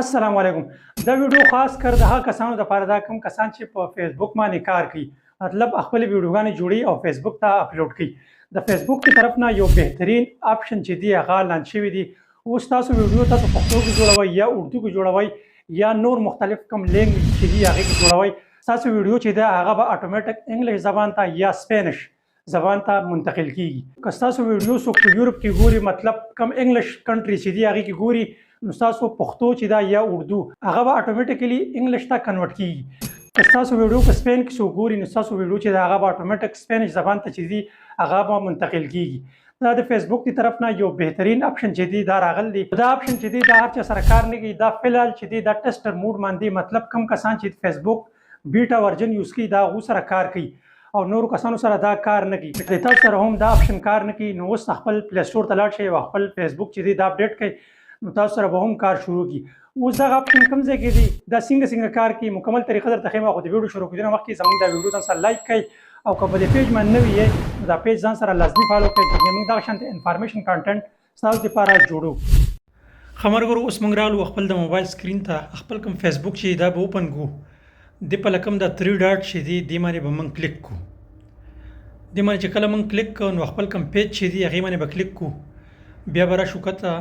السلام علیکم. دا ویډیو خاص کر د هغه کسانو لپاره دا کوم کسان چې په فیسبوک باندې کار کوي، مطلب خپل ویډیوګانې جوړي او فیسبوک ته اپلوډ کوي. د فیسبوک کی طرف نه یو بهترین آپشن چې دی هغه لانچ شوی دی. اوس تاسو ویډیو تاسو پښتو کې جوړوي یا اردو کې جوړوي یا نور مختلف کوم لینګویج چې دی هغه کې جوړوي، تاسو ویډیو چې دی هغه به اتوماتیک انګلیش زبان ته یا سپینش زبان ته منتقل کیږي. که تاسو ویډیو څوک په یورپ کې ګوري، مطلب کم انګلیش کنټری چې دی هغه کې ګوري، نو تاسو پښتو چې دا یا اردو هغه به اتوماتیکلی انګلیش ته کنورټ کیږي. که تاسو ویډیو په سپین کې څوک ګوري، نو تاسو ویډیو چې دا هغه به اتوماتیک سپینش زبان ته چې دی هغه به منتقل کیږي. دا د فیسبوک دی طرف نه یو بهترین اپشن چې دی دا راغلی دی. دا اپشن چې دی دا هر چا سره کار نه کوي. دا فلحال چې دی دا ټیسټر موډ باندې، مطلب کم کسان چې فیسبوک بیټا ورژن یوز کوي دا غو سره کار کوي او نورو کسانو سره دا کار نه کوي. د تاسو سره هم دا اپشن کار نه کوي، نو اوس خپل پلی سٹور ته لاړ شئ او خپل فیسبوک چې دی دا اپډیټ کړئ، نو تاسو سره به هم کار شروع کی. اوس دا اپشن کوم ځای کې دی، دا څنګه کار کوي، مکمل طریقه درته ښیم. خو د ویډیو شروع کېدو نه مخکې زموږ دا ویډیو ځان سره لایک کړئ او که په دې پیج باندې نوي یې نو دا پیج ځان سره لازمي فالو کړئ چې موږ دغه شانتې انفارمیشن کانټینټ ستاسو لپاره جوړو. خبرګورو اوس موږ راغلو خپل د موبایل سکرین ته. خپل کوم فیسبوک چې دا به اوپن کو، د په لکم دا 3 ډاټ چې دی د باندې به موږ کلیک کو. د باندې چې کله موږ کلیک کو نو خپل کوم پیج چې دی هغه باندې به کلیک کو. بیا به راشو کته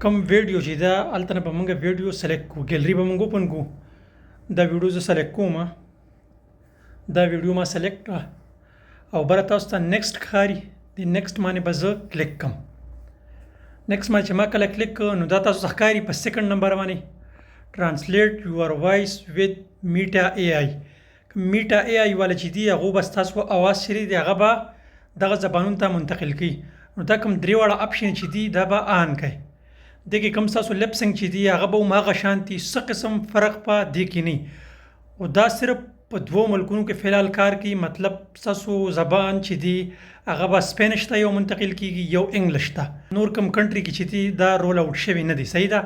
کوم ویډیو چې دا الته به موږ ویډیو سلیکټ کو، ګیلری به موږ اوپن کو. دا ویډیو زه سلیکټ کوم، دا ویډیو ما سلیکټ کړه او بره تاسو ته نیکسټ ښکاري. د نیکسټ باندې به زه کلیک کوم. نیکسټ باندې چې ما کله کلیک کړ نو دا تاسو ته ښکاري په سیکنډ نمبر باندې ټرانسلیټ یور وایس وذ میټا ای آی. میټا ای آی والا چې دی هغه بس تاسو اواز شری دی هغه به دغه زبانونو ته منتقل کوي. نو دا کوم درې واړه اپشن چې دی دا به آن کوي. دغه کوم تاسو لپسنګ چې دی هغه به ما غشانتي څه قسم فرق په دی کې نه، او دا صرف په دوو ملکونو کې فعال کار کوي. مطلب تاسو زبان چې دی هغه به سپینش ته یو منتقل کیږي یو انګلیش ته. نور کوم کنټری کې چې دی دا رول اوټ شوی نه دی. صحیح ده.